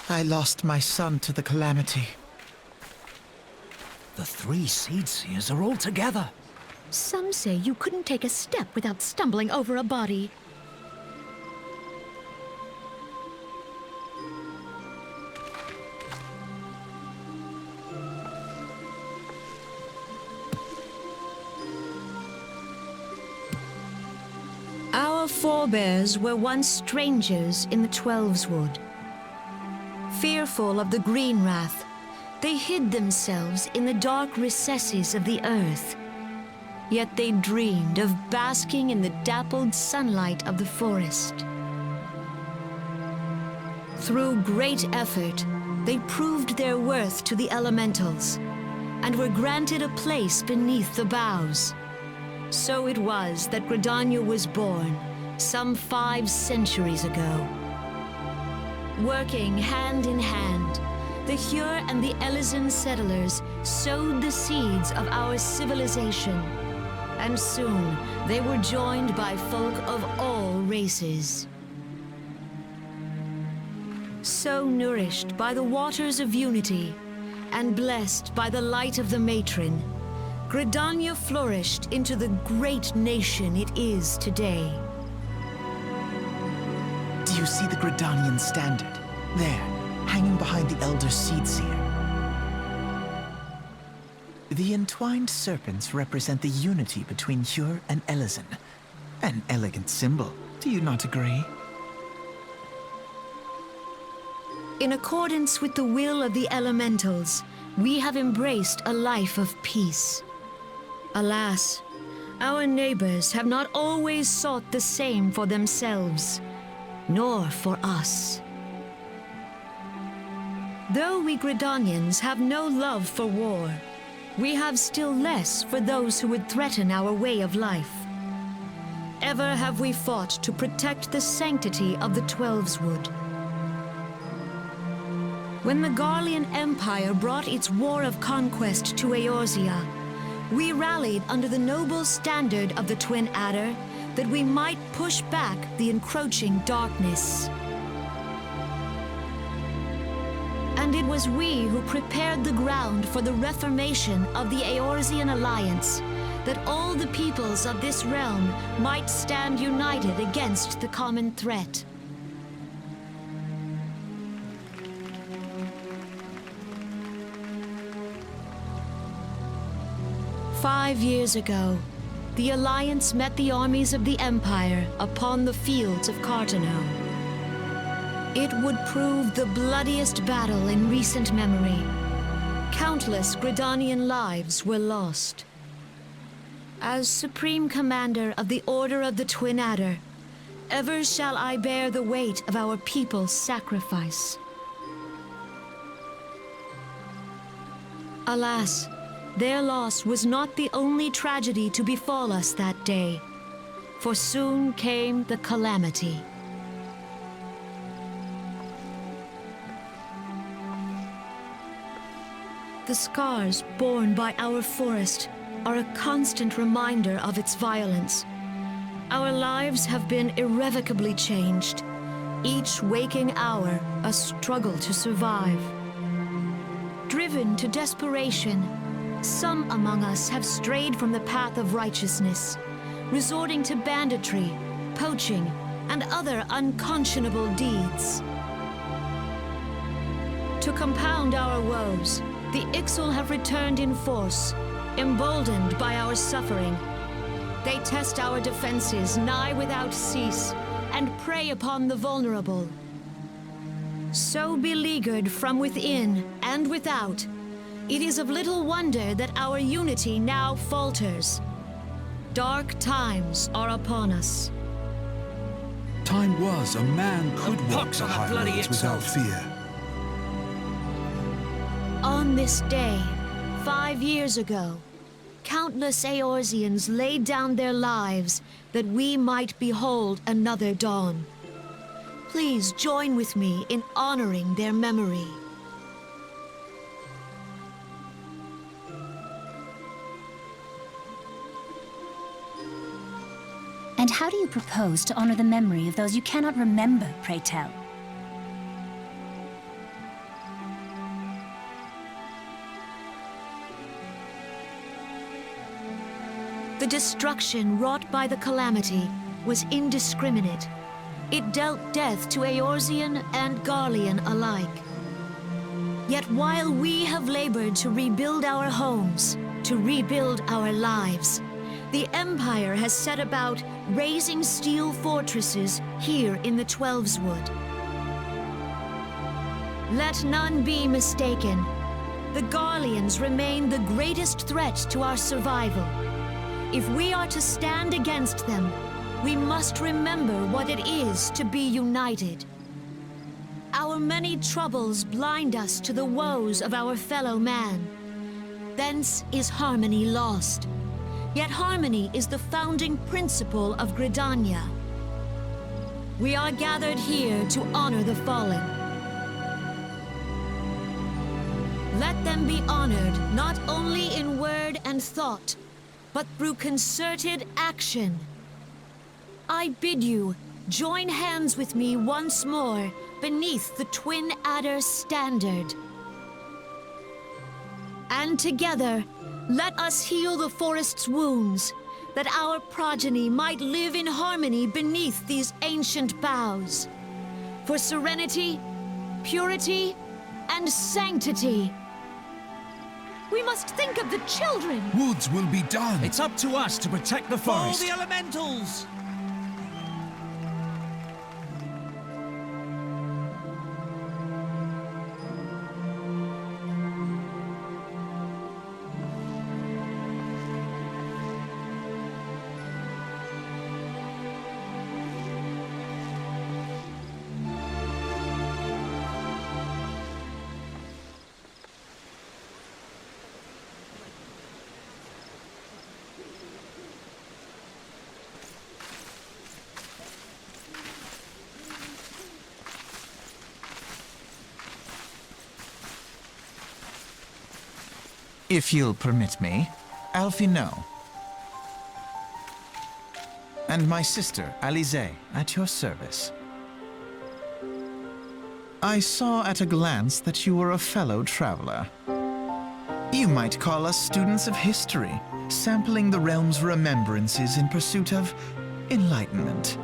I lost my son to the calamity. The 3 Seed Seers are all together. Some say you couldn't take a step without stumbling over a body. Our forebears were once strangers in the Twelveswood. Fearful of the Green Wrath, they hid themselves in the dark recesses of the earth. Yet they dreamed of basking in the dappled sunlight of the forest. Through great effort, they proved their worth to the elementals, and were granted a place beneath the boughs. So it was that Gridania was born, some 5 centuries ago. Working hand in hand, the Hyur and the Elysian settlers sowed the seeds of our civilization, and soon they were joined by folk of all races. So nourished by the waters of unity, and blessed by the light of the matron, Gridania flourished into the great nation it is today. Do you see the Gridanian standard? There, hanging behind the Elder Seedseer. The entwined serpents represent the unity between Hyur and Elysian. An elegant symbol, do you not agree? In accordance with the will of the elementals, we have embraced a life of peace. Alas, our neighbors have not always sought the same for themselves, nor for us. Though we Gridanians have no love for war, we have still less for those who would threaten our way of life. Ever have we fought to protect the sanctity of the Twelveswood. When the Garlean Empire brought its war of conquest to Eorzea, we rallied under the noble standard of the Twin Adder that we might push back the encroaching darkness. And it was we who prepared the ground for the reformation of the Eorzean Alliance, that all the peoples of this realm might stand united against the common threat. "5 years ago, the Alliance met the armies of the Empire upon the fields of Cartano. It would prove the bloodiest battle in recent memory. Countless Gridanian lives were lost. As Supreme Commander of the Order of the Twin Adder, ever shall I bear the weight of our people's sacrifice. Alas, their loss was not the only tragedy to befall us that day, for soon came the calamity. The scars borne by our forest are a constant reminder of its violence. Our lives have been irrevocably changed, each waking hour a struggle to survive. Driven to desperation, some among us have strayed from the path of righteousness, resorting to banditry, poaching, and other unconscionable deeds. To compound our woes, the Ixal have returned in force, emboldened by our suffering. They test our defenses nigh without cease, and prey upon the vulnerable. So beleaguered from within and without, it is of little wonder that our unity now falters. Dark times are upon us. Time was a man could walk the highways without fear. On this day, 5 years ago, countless Eorzeans laid down their lives that we might behold another dawn. Please join with me in honoring their memory. And how do you propose to honor the memory of those you cannot remember, pray tell? The destruction wrought by the calamity was indiscriminate. It dealt death to Eorzean and Garlean alike. Yet while we have labored to rebuild our homes, to rebuild our lives, the Empire has set about raising steel fortresses here in the Twelveswood. Let none be mistaken. The Garleans remain the greatest threat to our survival. If we are to stand against them, we must remember what it is to be united. Our many troubles blind us to the woes of our fellow man. Thence is harmony lost. Yet harmony is the founding principle of Gridania. We are gathered here to honor the fallen. Let them be honored not only in word and thought, but through concerted action. I bid you join hands with me once more beneath the Twin Adder's standard. And together, let us heal the forest's wounds, that our progeny might live in harmony beneath these ancient boughs. For serenity, purity, and sanctity. We must think of the children! Woods will be done. It's up to us to protect the Follow forest. the elementals! If you'll permit me, Alfie No. And my sister, Alize, at your service. I saw at a glance that you were a fellow traveler. You might call us students of history, sampling the realm's remembrances in pursuit of enlightenment.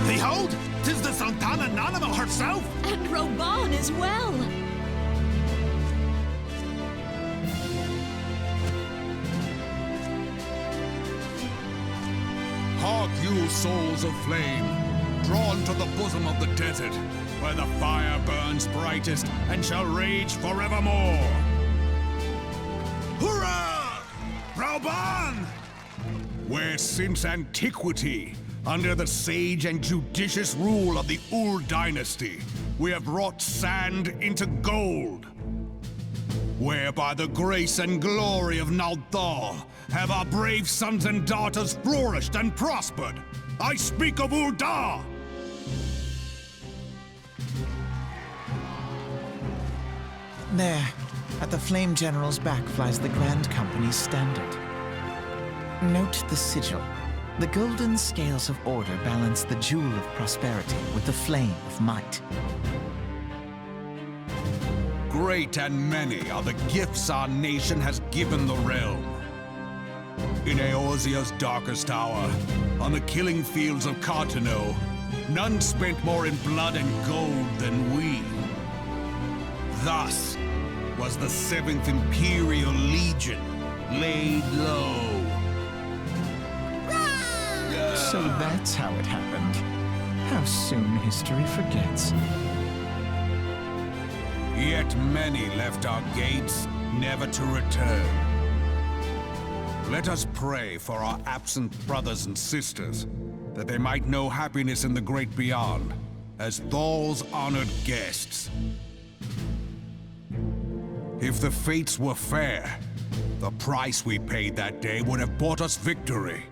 Behold, 'tis the Sultana Nanima herself! And Reborn as well! Hark you, souls of flame, drawn to the bosom of the desert, where the fire burns brightest and shall rage forevermore. Hurrah! Reborn! Where since antiquity, under the sage and judicious rule of the Ul'dah dynasty, we have wrought sand into gold. Where by the grace and glory of Ul'dah have our brave sons and daughters flourished and prospered. I speak of Ul'dah! There, at the Flame General's back flies the Grand Company's standard. Note the sigil. The golden scales of order balance the jewel of prosperity with the flame of might. Great and many are the gifts our nation has given the realm. In Eorzea's darkest hour, on the killing fields of Cartano, none spent more in blood and gold than we. Thus was the 7th Imperial Legion laid low. So that's how it happened. How soon history forgets. Yet many left our gates, never to return. Let us pray for our absent brothers and sisters, that they might know happiness in the great beyond, as Thal's honored guests. If the fates were fair, the price we paid that day would have bought us victory.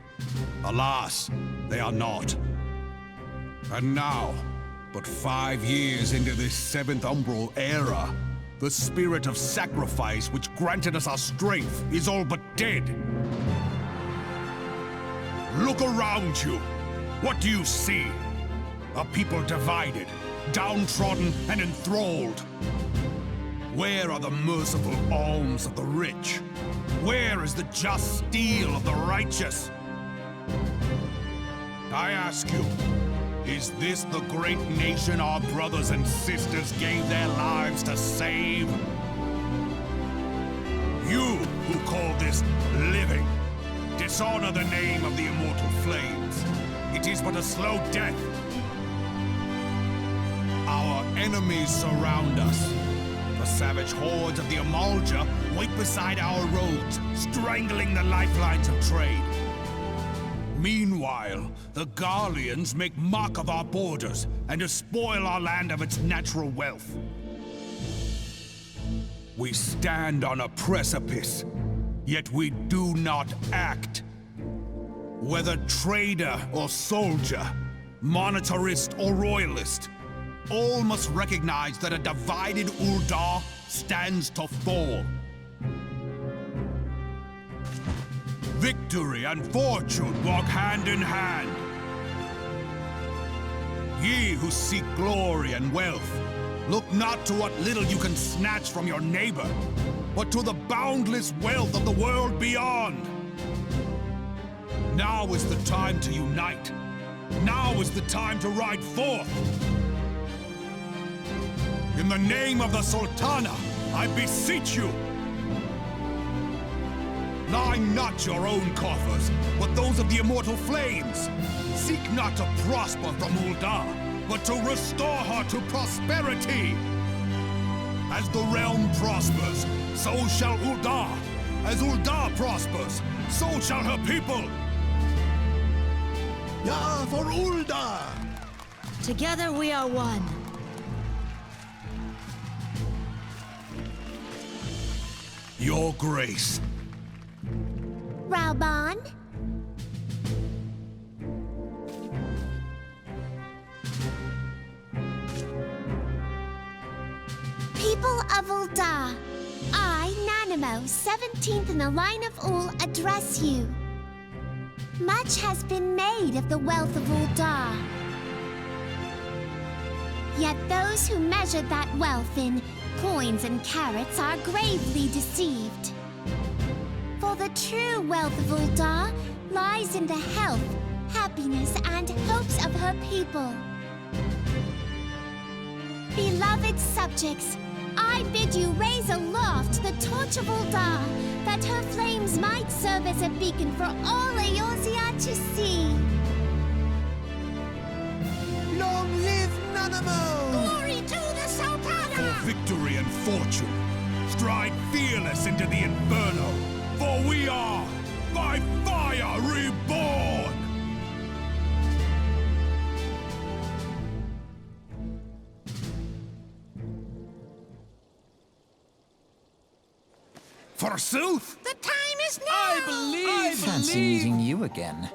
Alas, they are not. And now, but 5 years into this 7th Umbral era, the spirit of sacrifice which granted us our strength is all but dead. Look around you. What do you see? A people divided, downtrodden and enthralled. Where are the merciful alms of the rich? Where is the just steel of the righteous? I ask you, is this the great nation our brothers and sisters gave their lives to save? You who call this living, dishonor the name of the immortal flames. It is but a slow death. Our enemies surround us. The savage hordes of the Ul'dah wait beside our roads, strangling the lifelines of trade. Meanwhile, the Garleans make mock of our borders and despoil our land of its natural wealth. We stand on a precipice, yet we do not act. Whether trader or soldier, monetarist or royalist, all must recognize that a divided Ul'dah stands to fall. Victory and fortune walk hand in hand. Ye who seek glory and wealth, look not to what little you can snatch from your neighbor, but to the boundless wealth of the world beyond. Now is the time to unite. Now is the time to ride forth. In the name of the Sultana, I beseech you, line not your own coffers, but those of the immortal flames. Seek not to prosper from Ul'dah, but to restore her to prosperity. As the realm prospers, so shall Ul'dah. As Ul'dah prospers, so shall her people. Yeah, for Ul'dah! Together we are one. Your Grace. Reborn? People of Ul'dah, I, Nanimo, 17th in the line of Ul, address you. Much has been made of the wealth of Ul'dah. Yet those who measured that wealth in coins and carats are gravely deceived. For the true wealth of Ul'dah lies in the health, happiness, and hopes of her people. Beloved subjects, I bid you raise aloft the torch of Ul'dah, that her flames might serve as a beacon for all Eorzea to see. Geronimo! Glory to the Sultana! For victory and fortune, stride fearless into the Inferno, for we are, by fire, reborn! Forsooth? The time is now! Fancy meeting you again.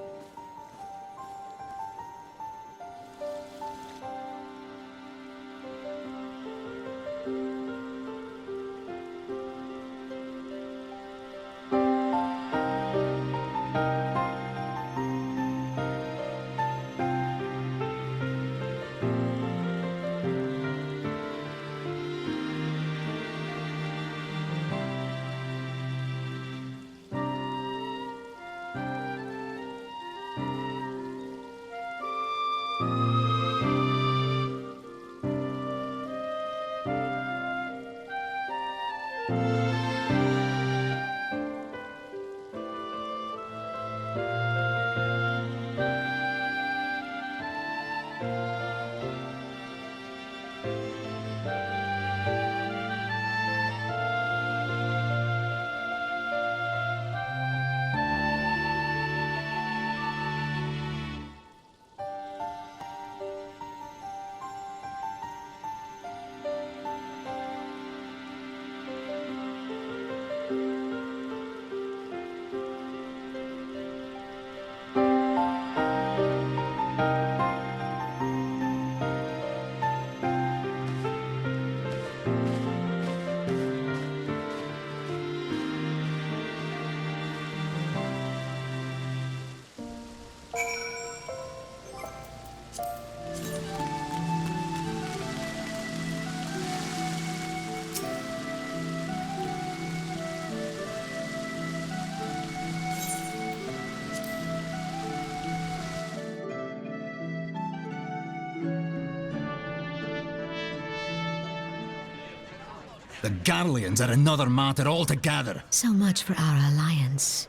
The Garleans are another matter altogether. So much for our alliance.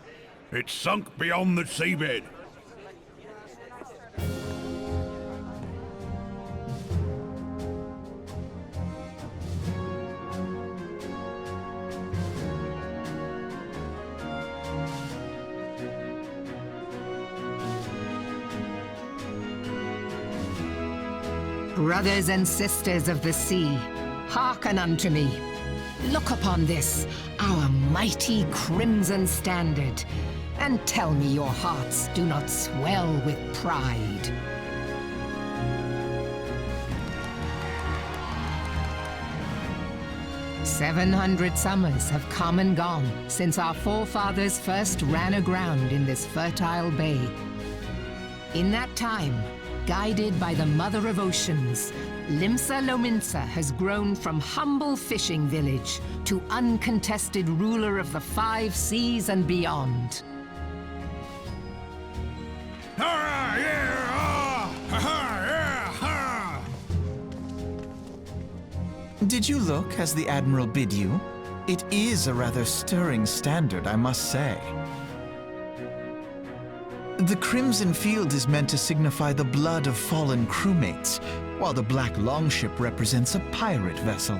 It's sunk beyond the seabed. Brothers and sisters of the sea, hearken unto me. Look upon this, our mighty crimson standard, and tell me your hearts do not swell with pride. "700 summers have come and gone since our forefathers first ran aground in this fertile bay. In that time, guided by the Mother of Oceans, Limsa Lominsa has grown from humble fishing village to uncontested ruler of the 5 seas and beyond. Did you look as the Admiral bid you? It is a rather stirring standard, I must say. The crimson field is meant to signify the blood of fallen crewmates, while the black longship represents a pirate vessel.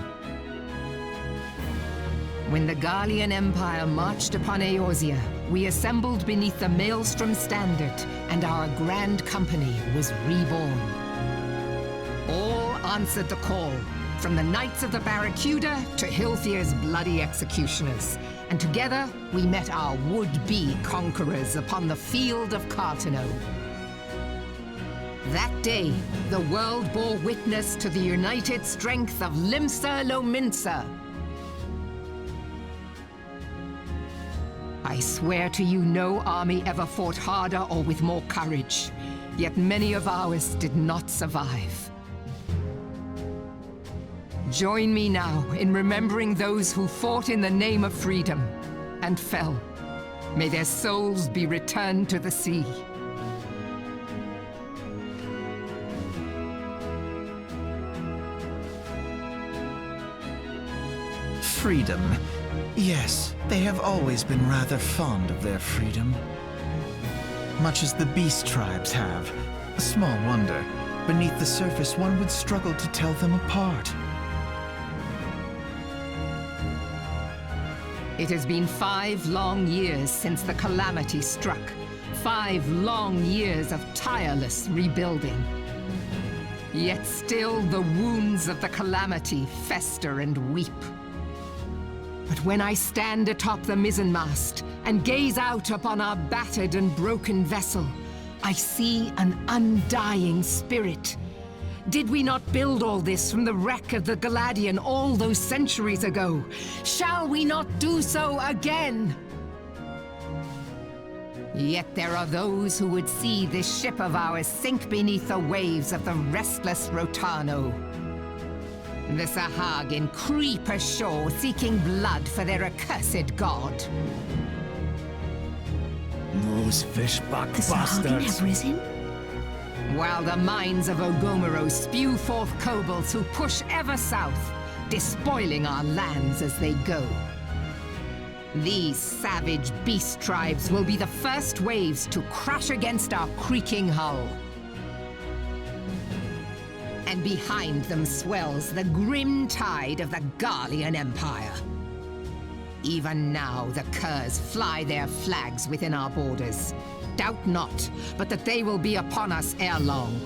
When the Garlean Empire marched upon Eorzea, we assembled beneath the Maelstrom standard, and our grand company was reborn. All answered the call, from the Knights of the Barracuda to Hilthier's bloody executioners, and together we met our would-be conquerors upon the field of Cartano. That day, the world bore witness to the united strength of Limsa Lominsa. I swear to you, no army ever fought harder or with more courage, yet many of ours did not survive. Join me now in remembering those who fought in the name of freedom and fell. May their souls be returned to the sea. Freedom. Yes, they have always been rather fond of their freedom. Much as the beast tribes have. Small wonder. beneath the surface one would struggle to tell them apart. It has been 5 long years since the calamity struck. 5 long years of tireless rebuilding. Yet still the wounds of the calamity fester and weep. But when I stand atop the mizzenmast and gaze out upon our battered and broken vessel, I see an undying spirit. Did we not build all this from the wreck of the Galadian all those centuries ago? Shall we not do so again? Yet there are those who would see this ship of ours sink beneath the waves of the restless Rotano. The Sahagin creep ashore seeking blood for their accursed god. Those fishbuck The Sahagin bastards. have risen? While the mines of Ogomero spew forth kobolds who push ever south, despoiling our lands as they go. These savage beast tribes will be the first waves to crash against our creaking hull. And behind them swells the grim tide of the Garlean Empire. Even now the curs fly their flags within our borders. Doubt not, but that they will be upon us ere long.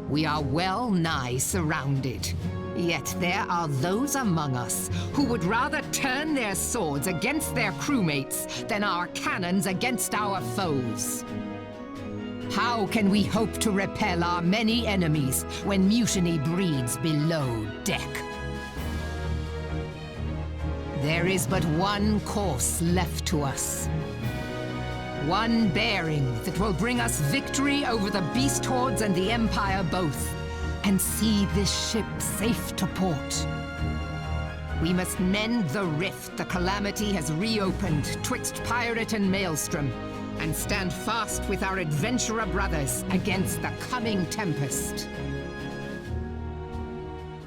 We are well nigh surrounded. Yet there are those among us who would rather turn their swords against their crewmates than our cannons against our foes. How can we hope to repel our many enemies when mutiny breeds below deck? There is but one course left to us. One bearing that will bring us victory over the beast hordes and the Empire both, and see this ship safe to port. We must mend the rift the calamity has reopened twixt pirate and Maelstrom, and stand fast with our adventurer brothers against the coming tempest.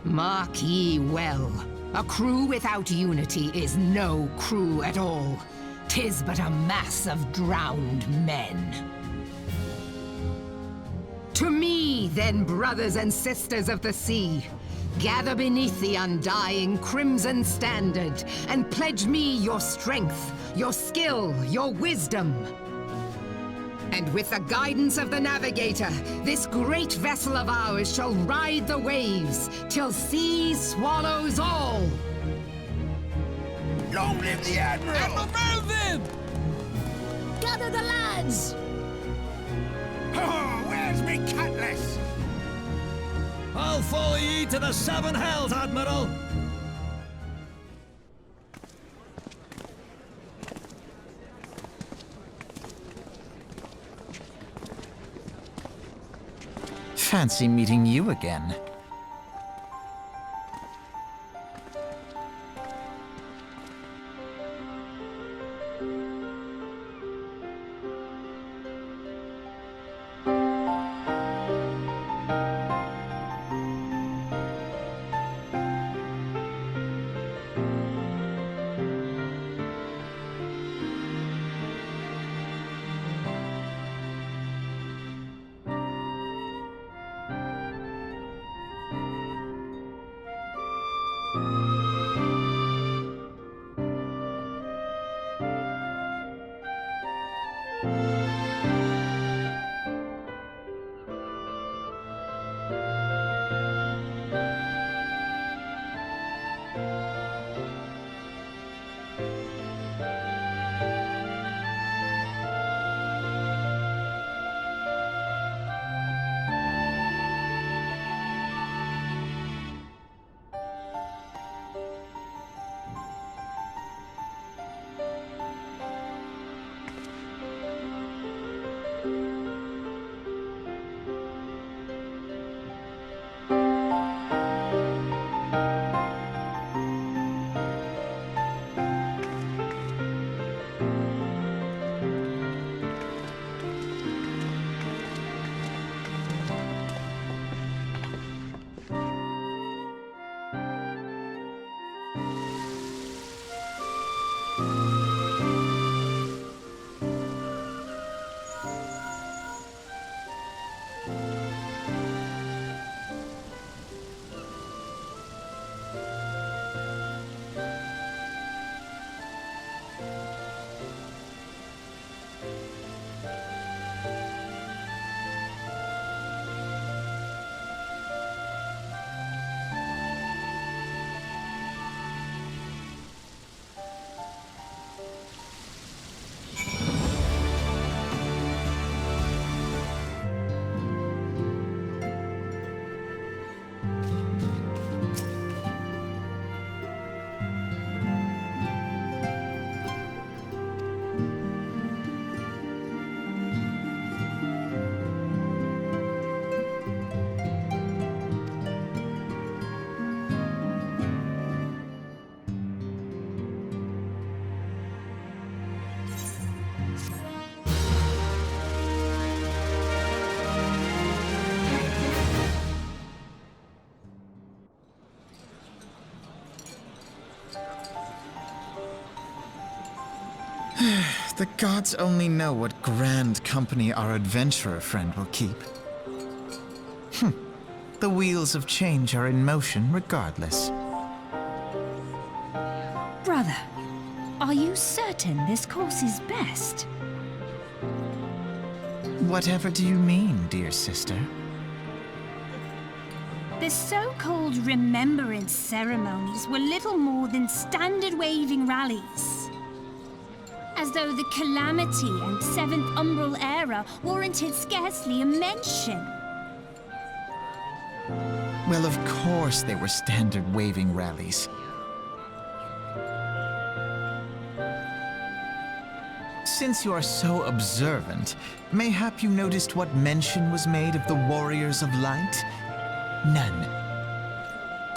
Mark ye well, a crew without unity is no crew at all. 'Tis but a mass of drowned men. To me, then, brothers and sisters of the sea, gather beneath the undying crimson standard and pledge me your strength, your skill, your wisdom. And with the guidance of the navigator, this great vessel of ours shall ride the waves till sea swallows all. Long live the Admiral! Admiral Melvin! Gather the lads! Oh, where's me cutlass? I'll follow ye to the 7 hells, Admiral! Fancy meeting you again. The gods only know what grand company our adventurer friend will keep. The wheels of change are in motion regardless. Brother, are you certain this course is best? Whatever do you mean, dear sister? The so-called remembrance ceremonies were little more than standard waving rallies. As though the Calamity and Seventh Umbral Era warranted scarcely a mention. Well, of course they were standard waving rallies. Since you are so observant, mayhap you noticed what mention was made of the Warriors of Light? None.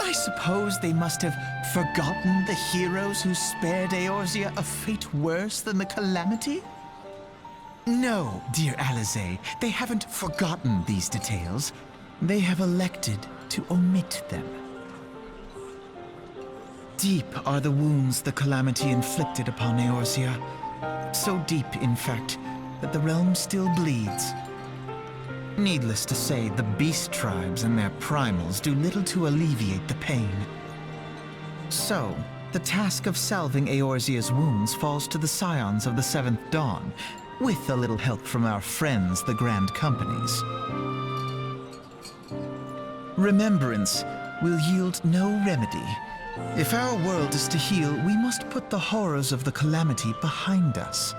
I suppose they must have forgotten the heroes who spared Eorzea a fate worse than the Calamity? No, dear Alisaie, they haven't forgotten these details. They have elected to omit them. Deep are the wounds the Calamity inflicted upon Eorzea. So deep, in fact, that the realm still bleeds. Needless to say, the beast tribes and their primals do little to alleviate the pain. So, the task of salving Eorzea's wounds falls to the scions of the Seventh Dawn, with a little help from our friends, the Grand Companies. Remembrance will yield no remedy. If our world is to heal, we must put the horrors of the Calamity behind us.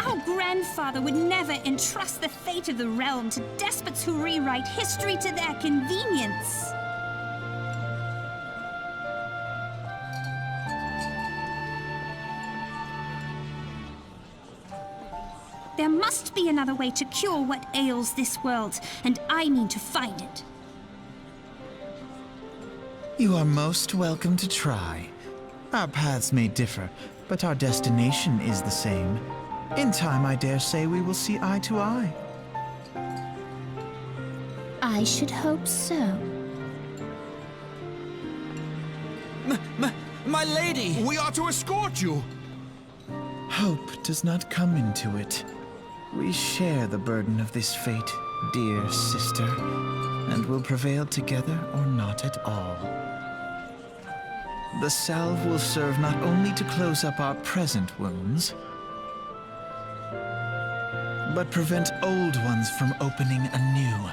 Our grandfather would never entrust the fate of the realm to despots who rewrite history to their convenience. There must be another way to cure what ails this world, and I mean to find it. You are most welcome to try. Our paths may differ, but our destination is the same. In time, I dare say we will see eye to eye. I should hope so. My lady! We are to escort you! Hope does not come into it. We share the burden of this fate, dear sister, and will prevail together or not at all. The salve will serve not only to close up our present wounds, but prevent old ones from opening anew.